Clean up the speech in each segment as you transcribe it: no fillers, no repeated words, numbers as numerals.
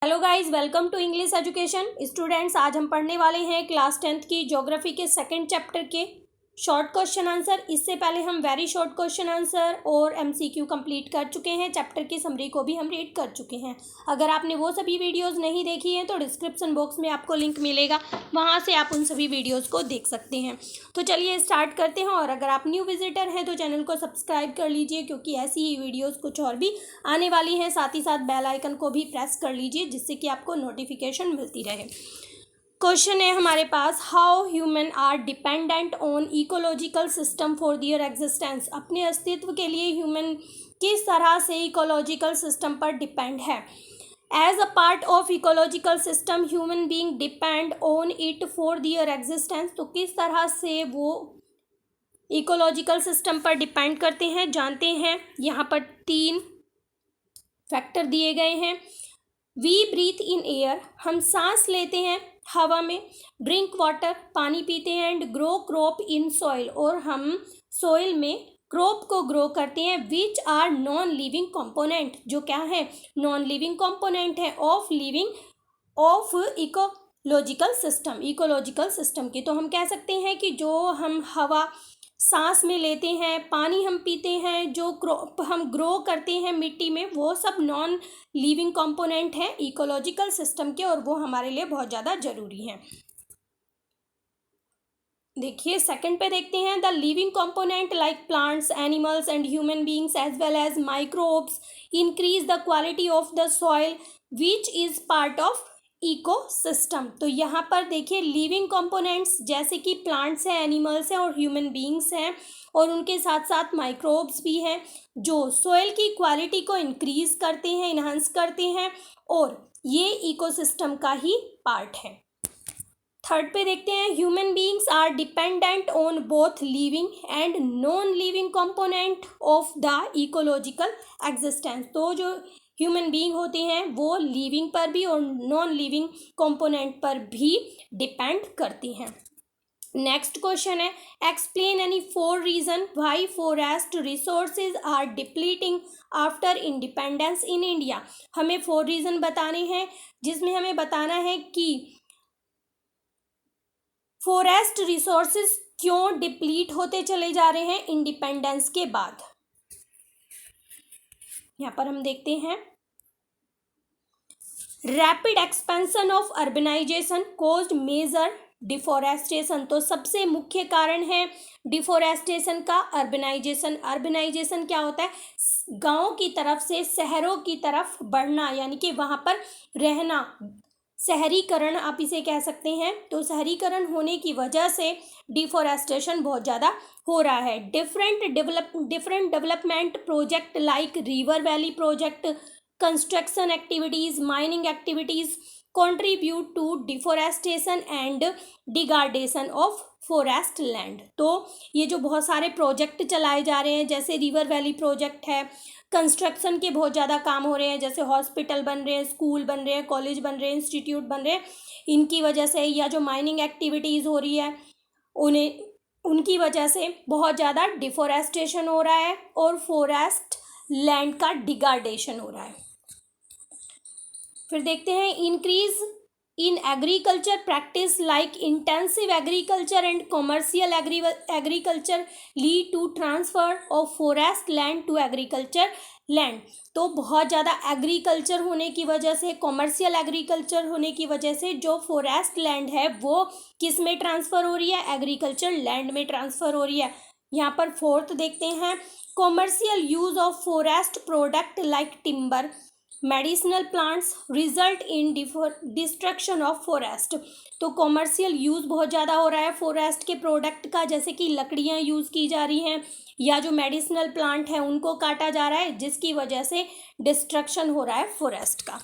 Hello guys, welcome to English education students. आज हम पढ़ने वाले हैं क्लास 10th की ज्योग्राफी के सेकंड चैप्टर के शॉर्ट क्वेश्चन आंसर। इससे पहले हम वेरी शॉर्ट क्वेश्चन आंसर और एमसीक्यू कंप्लीट कर चुके हैं। चैप्टर की समरी को भी हम रीड कर चुके हैं। अगर आपने वो सभी वीडियोस नहीं देखी हैं तो डिस्क्रिप्शन बॉक्स में आपको लिंक मिलेगा, वहाँ से आप उन सभी वीडियोज़ को देख सकते हैं। तो चलिए स्टार्ट करते हैं। और अगर आप न्यू विजिटर हैं तो चैनल को सब्सक्राइब कर लीजिए, क्योंकि ऐसी ही वीडियोज़ कुछ और भी आने वाली हैं। साथ ही साथ बेल आइकन को भी प्रेस कर लीजिए, जिससे कि आपको नोटिफिकेशन मिलती रहे। क्वेश्चन है हमारे पास, how human are dependent on ecological system for their existence. अपने अस्तित्व के लिए ह्यूमन किस तरह से इकोलॉजिकल सिस्टम पर डिपेंड है। As a part of ecological system human being depend on it for their existence. तो किस तरह से वो इकोलॉजिकल सिस्टम पर डिपेंड करते हैं, जानते हैं। यहाँ पर 3 फैक्टर दिए गए हैं। वी ब्रीथ इन एयर, हम सांस लेते हैं हवा में। ड्रिंक वाटर, पानी पीते हैं। And grow crop in soil, और हम सॉइल में क्रॉप को ग्रो करते हैं। Which are non living component, जो क्या है, नॉन लिविंग कंपोनेंट है ऑफ इकोलॉजिकल सिस्टम की। तो हम कह सकते हैं कि जो हम हवा सांस में लेते हैं, पानी हम पीते हैं, जो क्रॉप हम ग्रो करते हैं मिट्टी में, वो सब नॉन लिविंग कंपोनेंट हैं इकोलॉजिकल सिस्टम के, और वो हमारे लिए बहुत ज़्यादा ज़रूरी हैं। देखिए सेकंड पे देखते हैं, the living component like plants, animals and human beings as well as microbes increase the quality of the soil which is part of ecosystem. तो यहाँ पर देखिए लिविंग कंपोनेंट्स जैसे कि प्लांट्स हैं, एनिमल्स हैं और ह्यूमन बीइंग्स हैं, और उनके साथ साथ माइक्रोब्स भी हैं, जो सॉइल की क्वालिटी को इंक्रीज करते हैं, इन्हांस करते हैं, और ये इकोसिस्टम का ही पार्ट है। थर्ड पे देखते हैं, human beings are dependent on both living and non living component of the ecological existence. तो जो ह्यूमन बीइंग होते हैं वो लिविंग पर भी और नॉन लिविंग कंपोनेंट पर भी डिपेंड करती हैं। नेक्स्ट क्वेश्चन है, explain any 4 reason why forest resources are depleting after independence in India. हमें 4 रीजन बताने हैं, जिसमें हमें बताना है कि फॉरेस्ट रिसोर्सेज क्यों डिप्लीट होते चले जा रहे हैं इंडिपेंडेंस के बाद। यहाँ पर हम देखते हैं, rapid expansion of urbanisation caused major deforestation. तो सबसे मुख्य कारण है डिफोरेस्टेशन का अर्बनाइजेशन क्या होता है, गांव की तरफ से शहरों की तरफ बढ़ना, यानी कि वहां पर रहना, शहरीकरण आप इसे कह सकते हैं। तो शहरीकरण होने की वजह से डिफोरेस्टेशन बहुत ज़्यादा हो रहा है। Different development project like river valley project, construction activities, mining activities contribute to deforestation and degradation of forest land. तो ये जो बहुत सारे प्रोजेक्ट चलाए जा रहे हैं, जैसे रिवर वैली प्रोजेक्ट है, कंस्ट्रक्शन के बहुत ज़्यादा काम हो रहे हैं, जैसे हॉस्पिटल बन रहे हैं, स्कूल बन रहे हैं, कॉलेज बन रहे हैं, इंस्टीट्यूट बन रहे हैं, इनकी वजह से, या जो माइनिंग एक्टिविटीज़ हो रही है उनकी वजह से बहुत ज़्यादा डिफोरेस्टेशन हो रहा है और फॉरेस्ट लैंड का डिग्रेडेशन हो रहा है। फिर देखते हैं, increase in agriculture practice like intensive agriculture and commercial agriculture lead to transfer of forest land to agriculture land. तो बहुत ज़्यादा एग्रीकल्चर होने की वजह से, कॉमर्शियल एग्रीकल्चर होने की वजह से जो फॉरेस्ट लैंड है वो किस में ट्रांसफ़र हो रही है, एग्रीकल्चर लैंड में ट्रांसफ़र हो रही है। यहाँ पर फोर्थ देखते हैं, commercial use of forest product like timber, medicinal plants result in destruction of forest. तो कॉमर्शियल यूज़ बहुत ज़्यादा हो रहा है फॉरेस्ट के प्रोडक्ट का, जैसे कि लकड़ियाँ यूज़ की जा रही हैं, या जो मेडिसिनल प्लांट है उनको काटा जा रहा है, जिसकी वजह से डिस्ट्रक्शन हो रहा है फॉरेस्ट का।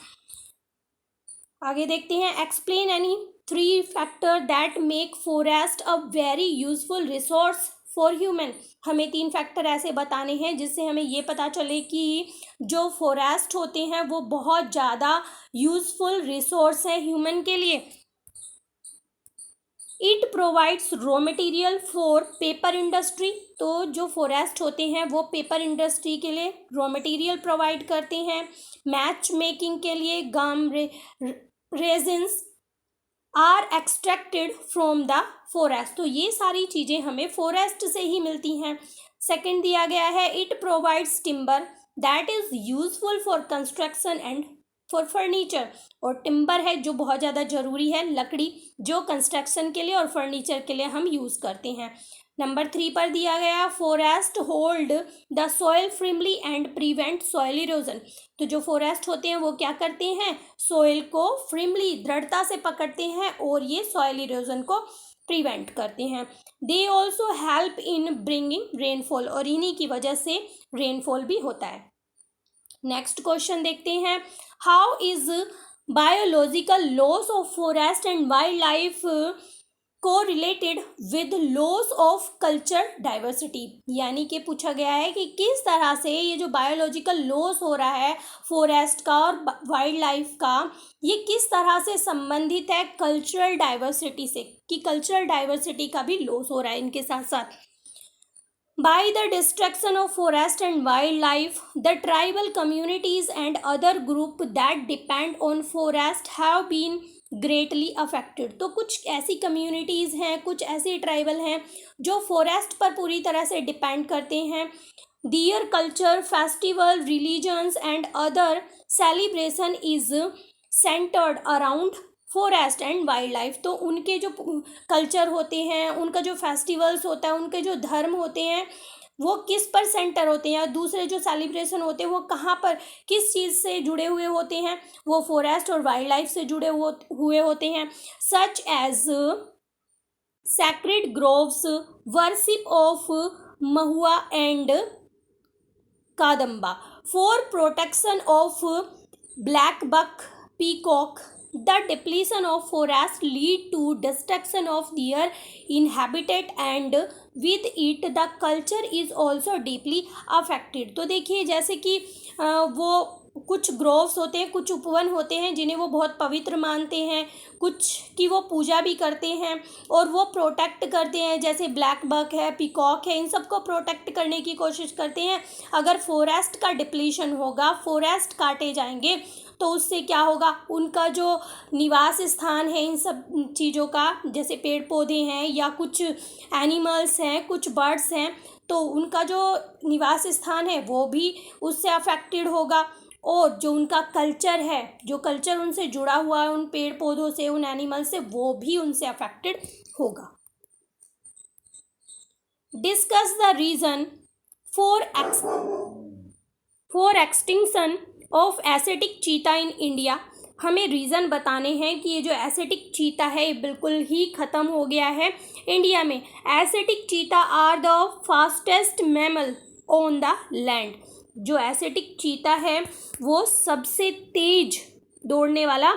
आगे देखते हैं, explain any 3 factor that make forest a very useful resource for human. हमें 3 फैक्टर ऐसे बताने हैं जिससे हमें ये पता चले कि जो फॉरेस्ट होते हैं वो बहुत ज़्यादा यूजफुल रिसोर्स है ह्यूमन के लिए। It provides raw material for paper industry, तो जो फॉरेस्ट होते हैं वो पेपर इंडस्ट्री के लिए रॉ मटेरियल प्रोवाइड करते हैं। मैच मेकिंग के लिए gum resins are extracted from the forest, तो ये सारी चीज़ें हमें फॉरेस्ट से ही मिलती हैं। सेकंड दिया गया है it provides timber that is useful for construction and for furniture, और टिम्बर है जो बहुत ज़्यादा ज़रूरी है, लकड़ी जो कंस्ट्रक्शन के लिए और फर्नीचर के लिए हम यूज़ करते हैं। नंबर 3 पर दिया गया forest hold the soil firmly and prevent soil erosion, तो जो फॉरेस्ट होते हैं वो क्या करते हैं, सॉइल को फ्रीमली दृढ़ता से पकड़ते हैं और ये सॉइल इरोजन को प्रिवेंट करते हैं। They also help in bringing rainfall, और इन्हीं की वजह से रेनफॉल भी होता है। नेक्स्ट क्वेश्चन देखते हैं, how is biological loss of forest and wild life correlated with loss of culture diversity, यानी कि पूछा गया है कि किस तरह से ये जो बायोलॉजिकल लॉस हो रहा है फॉरेस्ट का और वाइल्ड लाइफ का, ये किस तरह से संबंधित है कल्चरल डाइवर्सिटी से, कि कल्चरल डाइवर्सिटी का भी लॉस हो रहा है इनके साथ साथ। By the destruction of forest and wildlife, the tribal communities and other group that depend on forest have been greatly affected, तो कुछ ऐसी कम्युनिटीज़ हैं, कुछ ऐसे ट्राइबल हैं जो फॉरेस्ट पर पूरी तरह से डिपेंड करते हैं। Their culture, festival, religions and other celebration is centered around forest and wild life, तो उनके जो कल्चर होते हैं, उनका जो फेस्टिवल्स होता है, उनके जो धर्म होते हैं वो किस पर सेंटर होते हैं, या दूसरे जो सेलिब्रेशन होते हैं वो कहाँ पर किस चीज़ से जुड़े हुए होते हैं, वो फॉरेस्ट और वाइल्ड लाइफ से जुड़े हुए होते हैं। Such as sacred groves, worship of mahua and kadamba, for protection of black buck, peacock. The depletion of forest lead to destruction of their inhabitat and with it the culture is also deeply affected, तो देखिए जैसे कि वो कुछ groves होते हैं, कुछ उपवन होते हैं जिन्हें वो बहुत पवित्र मानते हैं, कुछ की वो पूजा भी करते हैं और वो प्रोटेक्ट करते हैं, जैसे ब्लैक बक है, पीकॉक है, इन सबको प्रोटेक्ट करने की कोशिश करते हैं। अगर फॉरेस्ट का डिप्लीशन होगा, फॉरेस्ट काटे जाएंगे तो उससे क्या होगा, उनका जो निवास स्थान है इन सब चीज़ों का, जैसे पेड़ पौधे हैं या कुछ एनिमल्स हैं, कुछ बर्ड्स हैं, तो उनका जो निवास स्थान है वो भी उससे अफेक्टेड होगा, और जो उनका कल्चर है, जो कल्चर उनसे जुड़ा हुआ है, उन पेड़ पौधों से, उन एनिमल से, वो भी उनसे अफेक्टेड होगा। Discuss the reason for extinction of acetic चीता इन इंडिया, हमें रीज़न बताने हैं कि ये जो एसिटिक चीता है ये बिल्कुल ही ख़त्म हो गया है इंडिया में। Asiatic cheetah are the fastest mammal on the land, जो एसिटिक चीता है वो सबसे तेज दौड़ने वाला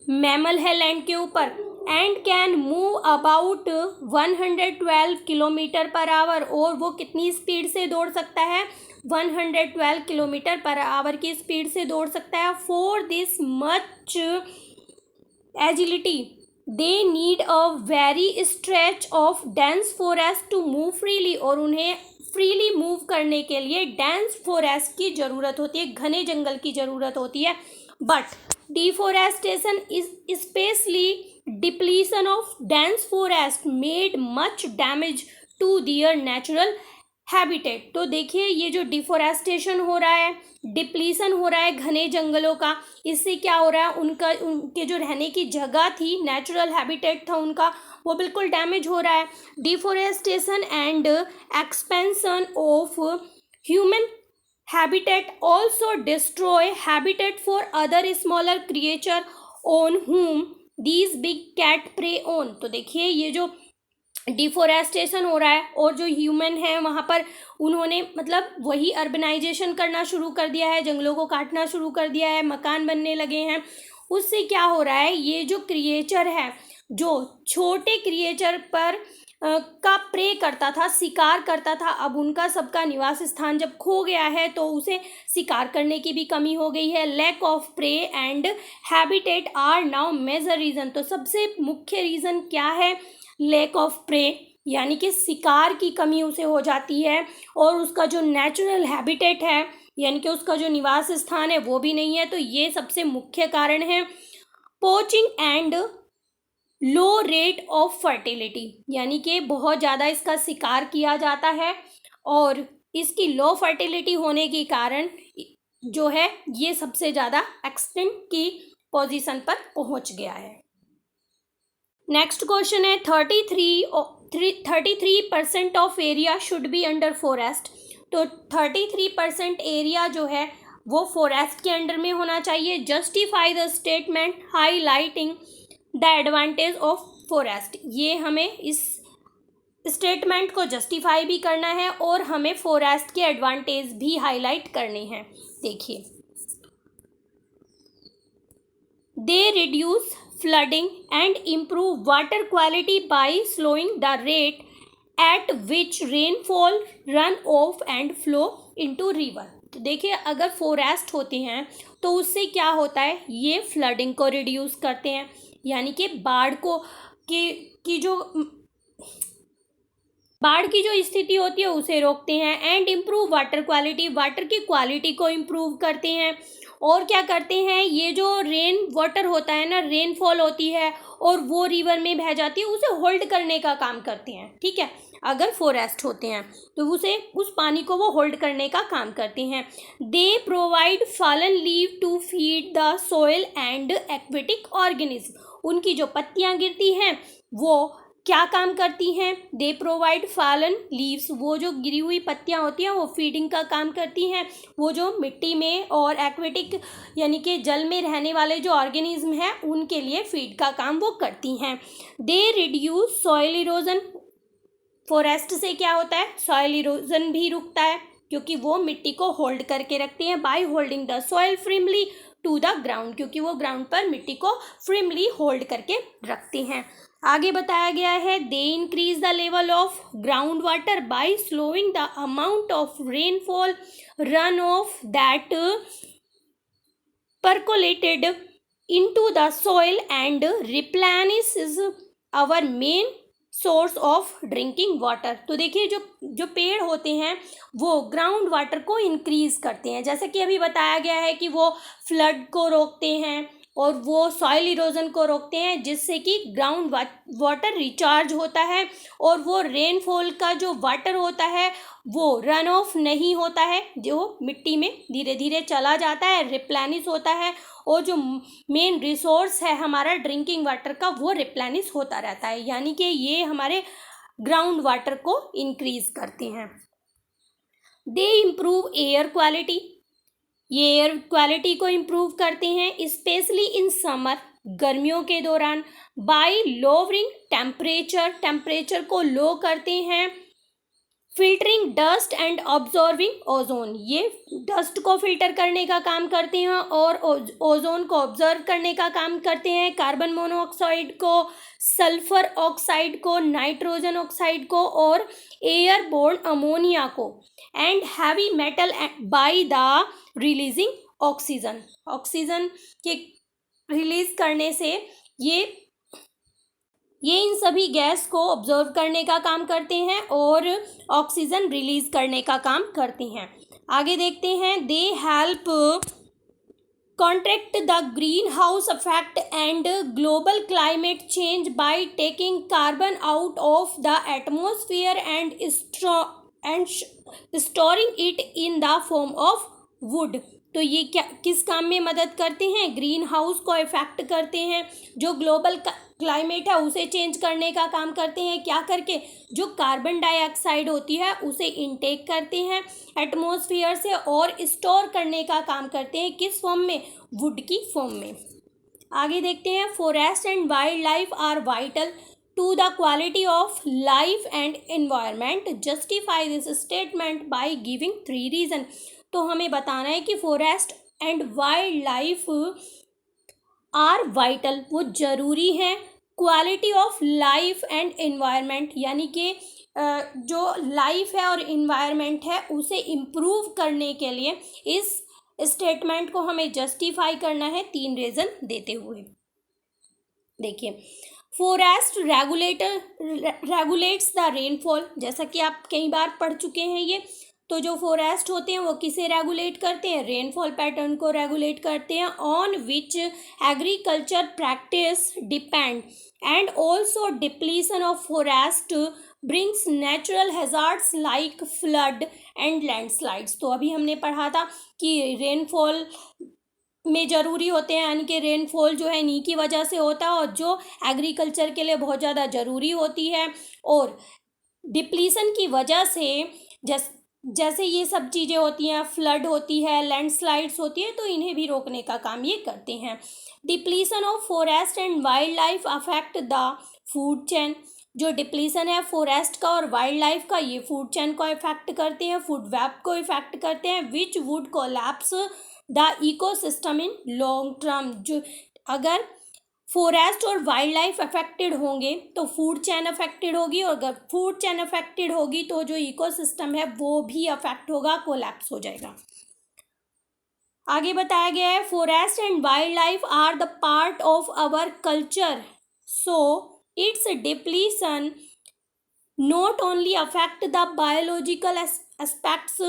मैमल है लैंड के ऊपर, and can move about 112 kilometre per hour, और वो कितनी स्पीड से दौड़ सकता है, 112 किलोमीटर पर आवर की स्पीड से दौड़ सकता है। For this much agility they need a very stretch of dense forest to move freely, और उन्हें फ्रीली मूव करने के लिए डेंस फॉरेस्ट की ज़रूरत होती है, घने जंगल की ज़रूरत होती है। But deforestation is specially depletion of dense forest made much damage to their natural habitat, तो देखिए ये जो डिफॉरेस्टेशन हो रहा है, डिप्लीशन हो रहा है घने जंगलों का, इससे क्या हो रहा है, उनके जो रहने की जगह थी, नेचुरल हैबिटेट था उनका, वो बिल्कुल डैमेज हो रहा है। Deforestation and expansion of human habitat also destroy habitat for other smaller creature on whom these big cat prey on, तो देखिए ये जो डिफॉरेस्टेशन हो रहा है और जो ह्यूमन है वहाँ पर उन्होंने मतलब वही अर्बनाइजेशन करना शुरू कर दिया है, जंगलों को काटना शुरू कर दिया है, मकान बनने लगे हैं, उससे क्या हो रहा है, ये जो क्रिएचर है, जो छोटे क्रिएचर पर का प्रे करता था, शिकार करता था। अब उनका सबका निवास स्थान जब खो गया है तो उसे शिकार करने की भी कमी हो गई है। Lack of prey and habitat are now major reason. तो सबसे मुख्य रीज़न क्या है? लैक ऑफ प्रे, यानी कि शिकार की कमी उसे हो जाती है, और उसका जो नेचुरल हैबिटेट है, यानी कि उसका जो निवास स्थान है, वो भी नहीं है। तो ये सबसे मुख्य कारण है। Poaching and low rate of fertility, यानी कि बहुत ज़्यादा इसका शिकार किया जाता है और इसकी लो फर्टिलिटी होने के कारण जो है ये सबसे ज़्यादा एक्सटिंक्ट की पोजीशन पर पहुंच गया है। नेक्स्ट क्वेश्चन है 33% of area should be under forest. तो 33% एरिया जो है वो फॉरेस्ट के अंडर में होना चाहिए। Justify the statement highlighting the advantage of forest. ये हमें इस स्टेटमेंट को जस्टिफाई भी करना है और हमें फॉरेस्ट के एडवांटेज भी हाईलाइट करने हैं। देखिए, they reduce flooding and improve water quality by slowing the rate at which rainfall run off and flow into river. तो देखिए, अगर फॉरेस्ट होते हैं तो उससे क्या होता है, ये फ्लडिंग को रिड्यूस करते हैं, यानी कि बाढ़ की जो स्थिति होती है उसे रोकते हैं। And improve water quality, water की क्वालिटी को इम्प्रूव करते हैं। और क्या करते हैं, ये जो रेन वाटर होता है ना, रेनफॉल होती है और वो रिवर में बह जाती है, उसे होल्ड करने का काम करते हैं। ठीक है, अगर फॉरेस्ट होते हैं तो उस पानी को वो होल्ड करने का काम करते हैं। They provide fallen leave to feed the soil and aquatic organism. उनकी जो पत्तियां गिरती हैं वो क्या काम करती हैं? दे प्रोवाइड फॉलन लीव्स, वो जो गिरी हुई पत्तियां होती हैं वो फीडिंग का काम करती हैं। वो जो मिट्टी में और एक्वेटिक यानी कि जल में रहने वाले जो ऑर्गेनिज्म हैं उनके लिए फीड का काम वो करती हैं। They reduce soil erosion. Forest से क्या होता है, सॉइल इरोजन भी रुकता है क्योंकि वो मिट्टी को होल्ड करके रखते हैं। By holding the soil firmly to the ground, क्योंकि वो ग्राउंड पर मिट्टी को फ्रीमली होल्ड करके रखते हैं। आगे बताया गया है, they increase the level of ground water bye slowing the amount of rainfall run of that percolated into the soil and replenishes our main source of drinking water. तो देखिए, जो पेड़ होते हैं वो ग्राउंड वाटर को इंक्रीज करते हैं, जैसे कि अभी बताया गया है कि वो फ्लड को रोकते हैं और वो सॉइल इरोजन को रोकते हैं, जिससे कि ग्राउंड वाटर रिचार्ज होता है और वो रेनफॉल का जो वाटर होता है वो रन ऑफ नहीं होता है, जो मिट्टी में धीरे धीरे चला जाता है, रिप्लेनिश होता है, और जो मेन रिसोर्स है हमारा ड्रिंकिंग वाटर का वो रिप्लेनिश होता रहता है, यानी कि ये हमारे ग्राउंड वाटर को इंक्रीज करते हैं। दे इम्प्रूव एयर क्वालिटी, ये एयर क्वालिटी को इम्प्रूव करते हैं स्पेशली इन समर, गर्मियों के दौरान। बाय लोअरिंग टेम्परेचर को लो करते हैं। Filtering dust and absorbing ozone, ये डस्ट को फिल्टर करने का काम करते हैं और ओजोन को ऑब्जर्व करने का काम करते हैं। कार्बन मोनोऑक्साइड को, सल्फर ऑक्साइड को, नाइट्रोजन ऑक्साइड को और एयरबोर्न अमोनिया को। And heavy metal by the releasing oxygen के रिलीज करने से ये इन सभी गैस को ऑब्जर्व करने का काम करते हैं और ऑक्सीजन रिलीज करने का काम करते हैं। आगे देखते हैं, they help contract the green house effect and global climate change by taking carbon out of the atmosphere and storing it in the form of would. तो ये किस काम में मदद करते हैं? ग्रीन हाउस को इफेक्ट करते हैं, जो ग्लोबल क्लाइमेट है उसे चेंज करने का काम करते हैं। क्या करके? जो कार्बन डाइऑक्साइड होती है उसे इनटेक करते हैं एटमॉस्फेयर से और स्टोर करने का काम करते हैं, किस फॉर्म में? वुड की फॉर्म में। आगे देखते हैं, forest and wildlife are vital to the quality of life and environment. Justify this statement by giving 3 reason. तो हमें बताना है कि forest and wildlife are vital, वो जरूरी हैं quality of life and environment, यानी कि जो लाइफ है और इन्वायरमेंट है उसे इम्प्रूव करने के लिए इस स्टेटमेंट को हमें जस्टिफाई करना है 3 रीज़न देते हुए। देखिए, फॉरेस्ट रेगुलेट्स द रेनफॉल, जैसा कि आप कई बार पढ़ चुके हैं ये। तो जो फॉरेस्ट होते हैं वो किसे रेगुलेट करते हैं? रेनफॉल पैटर्न को रेगुलेट करते हैं, on which agriculture practice depend, and also depletion of forest brings natural hazards like flood and landslides. तो अभी हमने पढ़ा था कि रेनफॉल में ज़रूरी होते हैं, यानी कि रेनफॉल जो है इन्हीं की वजह से होता है और जो एग्रीकल्चर के लिए बहुत ज़्यादा ज़रूरी होती है, और डिप्लीशन की वजह से जैसे ये सब चीज़ें होती हैं, फ्लड होती है, लैंडस्लाइड्स होती है, तो इन्हें भी रोकने का काम ये करते हैं। Depletion of forest and wild life affect the food chain, जो डिप्लीशन है फॉरेस्ट का और वाइल्ड लाइफ का, ये फूड चेन को इफेक्ट करते हैं, फूड वेब को इफेक्ट करते हैं, which would collapse the ecosystem in long term. जो अगर फॉरेस्ट और वाइल्ड लाइफ अफेक्टेड होंगे तो फूड चेन अफेक्टेड होगी, और अगर फूड चेन अफेक्टेड होगी तो जो इकोसिस्टम है वो भी अफेक्ट होगा, कोलैप्स हो जाएगा। आगे बताया गया है, forest and wildlife are the part of our culture, so its depletion not only affect the biological aspects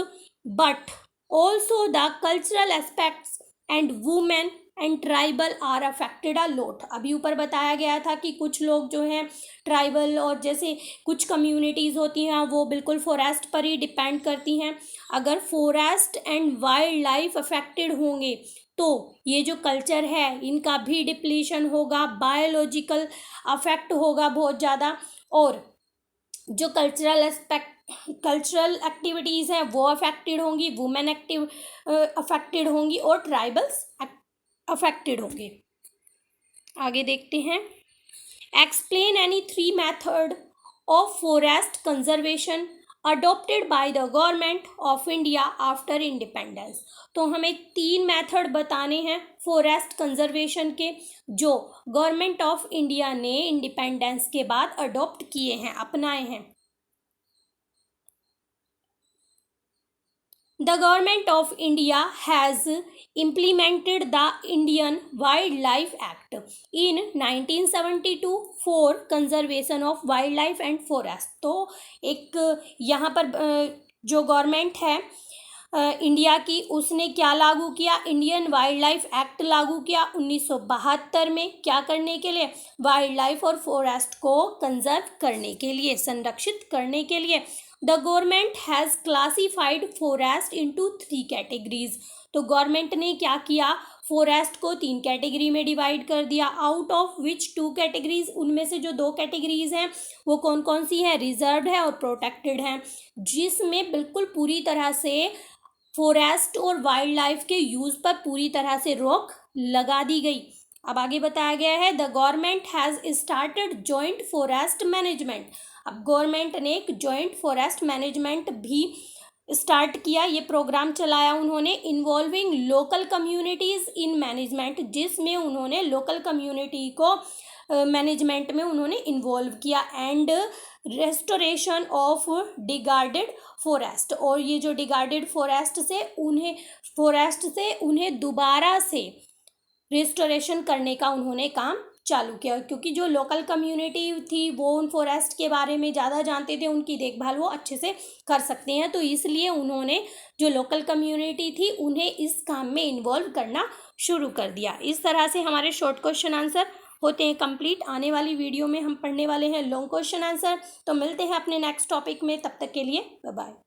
but also the cultural aspects, and women and tribal are affected a lot। अभी ऊपर बताया गया था कि कुछ लोग जो हैं ट्राइबल और जैसे कुछ कम्युनिटीज़ होती हैं वो बिल्कुल फॉरेस्ट पर ही डिपेंड करती हैं। अगर forest and wild life affected होंगे तो ये जो कल्चर है इनका भी डिप्लीशन होगा, बायोलॉजिकल अफेक्ट होगा बहुत ज़्यादा, और जो कल्चरल एक्टिविटीज़ हैं वो अफेक्टेड होंगी, वुमेन अफेक्टेड होंगी और ट्राइबल्स अफेक्टेड होंगे। आगे देखते हैं, explain any 3 method of forest conservation adopted by the government of India after independence. तो हमें 3 मेथड बताने हैं फॉरेस्ट कंजर्वेशन के जो गवर्नमेंट ऑफ इंडिया ने इंडिपेंडेंस के बाद अडॉप्ट किए हैं, अपनाए हैं। The government of India has implemented the Indian Wildlife Act in 1972 for conservation of wildlife and forest। तो एक यहाँ पर जो गवर्नमेंट है इंडिया की, उसने क्या लागू किया? इंडियन वाइल्ड लाइफ एक्ट लागू किया 1972 में। क्या करने के लिए? वाइल्ड लाइफ और फॉरेस्ट को कंजर्व करने के लिए, संरक्षित करने के लिए। The government has classified forest into 3 categories. तो गवर्नमेंट ने क्या किया? फॉरेस्ट को 3 कैटेगरी में डिवाइड कर दिया, आउट ऑफ विच 2 कैटेगरीज, उनमें से जो 2 कैटेगरीज हैं वो कौन कौन सी हैं? रिजर्व्ड है और प्रोटेक्टेड हैं, जिसमें बिल्कुल पूरी तरह से फॉरेस्ट और वाइल्ड लाइफ के यूज़ पर पूरी तरह से रोक लगा दी गई। अब आगे बताया गया है, the government has started joint forest management. अब गवर्नमेंट ने एक जॉइंट फॉरेस्ट मैनेजमेंट भी स्टार्ट किया, ये प्रोग्राम चलाया उन्होंने, involving local communities in management, जिसमें उन्होंने लोकल कम्युनिटी को मैनेजमेंट में उन्होंने इन्वॉल्व किया, एंड रेस्टोरेशन ऑफ डिगार्डेड फॉरेस्ट। और ये जो डिगार्डेड फॉरेस्ट से उन्हें दोबारा से रेस्टोरेशन करने का उन्होंने काम चालू किया, क्योंकि जो लोकल कम्युनिटी थी वो उन फॉरेस्ट के बारे में ज़्यादा जानते थे, उनकी देखभाल वो अच्छे से कर सकते हैं, तो इसलिए उन्होंने जो लोकल कम्युनिटी थी उन्हें इस काम में इन्वॉल्व करना शुरू कर दिया। इस तरह से हमारे शॉर्ट क्वेश्चन आंसर होते हैं कंप्लीट। आने वाली वीडियो में हम पढ़ने वाले हैं लॉन्ग क्वेश्चन आंसर। तो मिलते हैं अपने नेक्स्ट टॉपिक में, तब तक के लिए बाय बाय।